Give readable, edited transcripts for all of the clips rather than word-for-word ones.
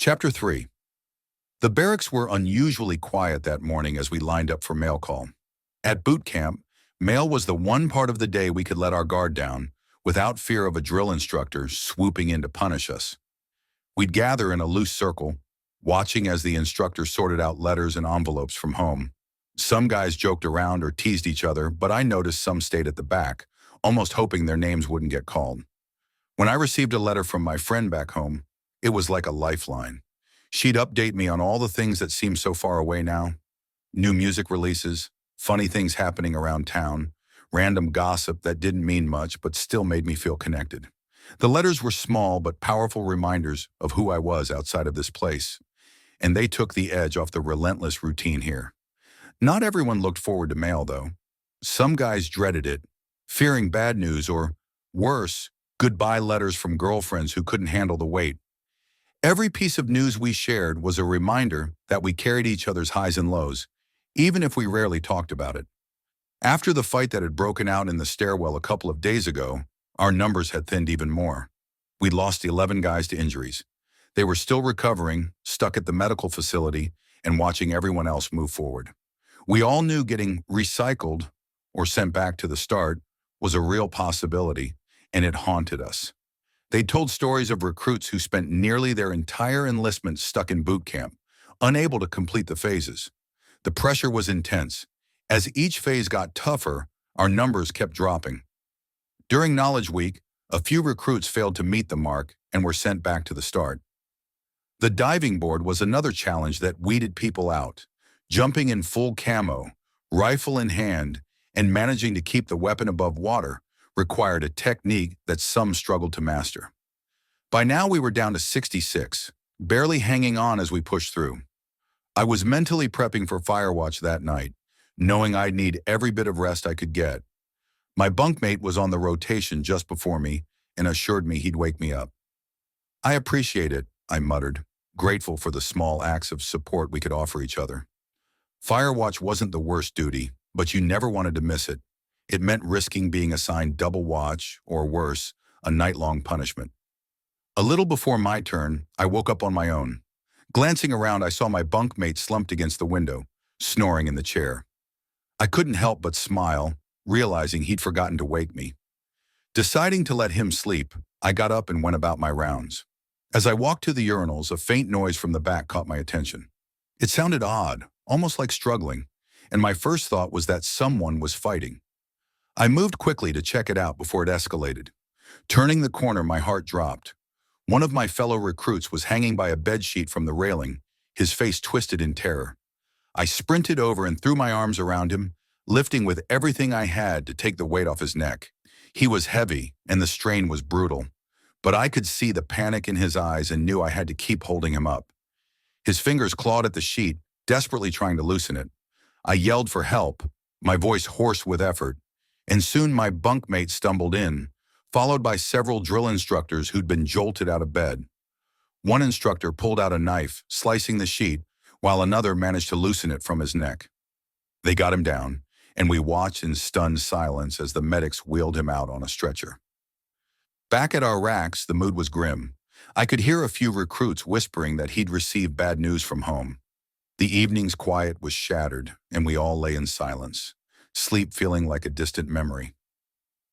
Chapter 3. The barracks were unusually quiet that morning as we lined up for mail call. At boot camp, mail was the one part of the day we could let our guard down without fear of a drill instructor swooping in to punish us. We'd gather in a loose circle, watching as the instructor sorted out letters and envelopes from home. Some guys joked around or teased each other, but I noticed some stayed at the back, almost hoping their names wouldn't get called. When I received a letter from my friend back home, it was like a lifeline. She'd update me on all the things that seemed so far away now. New music releases, funny things happening around town, random gossip that didn't mean much but still made me feel connected. The letters were small but powerful reminders of who I was outside of this place, and they took the edge off the relentless routine here. Not everyone looked forward to mail, though. Some guys dreaded it, fearing bad news or, worse, goodbye letters from girlfriends who couldn't handle the weight. Every piece of news we shared was a reminder that we carried each other's highs and lows, even if we rarely talked about it. After the fight that had broken out in the stairwell a couple of days ago, our numbers had thinned even more. We'd lost 11 guys to injuries. They were still recovering, stuck at the medical facility, and watching everyone else move forward. We all knew getting recycled or sent back to the start was a real possibility, and it haunted us. They'd told stories of recruits who spent nearly their entire enlistment stuck in boot camp, unable to complete the phases. The pressure was intense. As each phase got tougher, our numbers kept dropping. During Knowledge Week, a few recruits failed to meet the mark and were sent back to the start. The diving board was another challenge that weeded people out. Jumping in full camo, rifle in hand, and managing to keep the weapon above water required a technique that some struggled to master. By now we were down to 66, barely hanging on as we pushed through. I was mentally prepping for Firewatch that night, knowing I'd need every bit of rest I could get. My bunkmate was on the rotation just before me and assured me he'd wake me up. "I appreciate it," I muttered, grateful for the small acts of support we could offer each other. Firewatch wasn't the worst duty, but you never wanted to miss it. It meant risking being assigned double watch, or worse, a night-long punishment. A little before my turn, I woke up on my own. Glancing around, I saw my bunkmate slumped against the window, snoring in the chair. I couldn't help but smile, realizing he'd forgotten to wake me. Deciding to let him sleep, I got up and went about my rounds. As I walked to the urinals, a faint noise from the back caught my attention. It sounded odd, almost like struggling, and my first thought was that someone was fighting. I moved quickly to check it out before it escalated. Turning the corner, my heart dropped. One of my fellow recruits was hanging by a bedsheet from the railing, his face twisted in terror. I sprinted over and threw my arms around him, lifting with everything I had to take the weight off his neck. He was heavy, and the strain was brutal, but I could see the panic in his eyes and knew I had to keep holding him up. His fingers clawed at the sheet, desperately trying to loosen it. I yelled for help, my voice hoarse with effort, and soon my bunkmate stumbled in, followed by several drill instructors who'd been jolted out of bed. One instructor pulled out a knife, slicing the sheet, while another managed to loosen it from his neck. They got him down, and we watched in stunned silence as the medics wheeled him out on a stretcher. Back at our racks, the mood was grim. I could hear a few recruits whispering that he'd received bad news from home. The evening's quiet was shattered, and we all lay in silence, sleep feeling like a distant memory.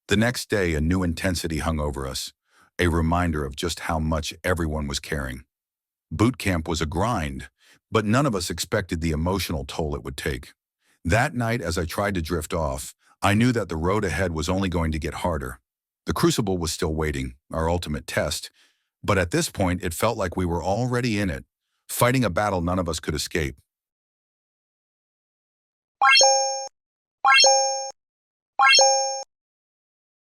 The next day, a new intensity hung over us, a reminder of just how much everyone was caring. Boot camp was a grind, but none of us expected the emotional toll it would take. That night, as I tried to drift off, I knew that the road ahead was only going to get harder. The crucible was still waiting, our ultimate test, but at this point it felt like we were already in it, fighting a battle none of us could escape.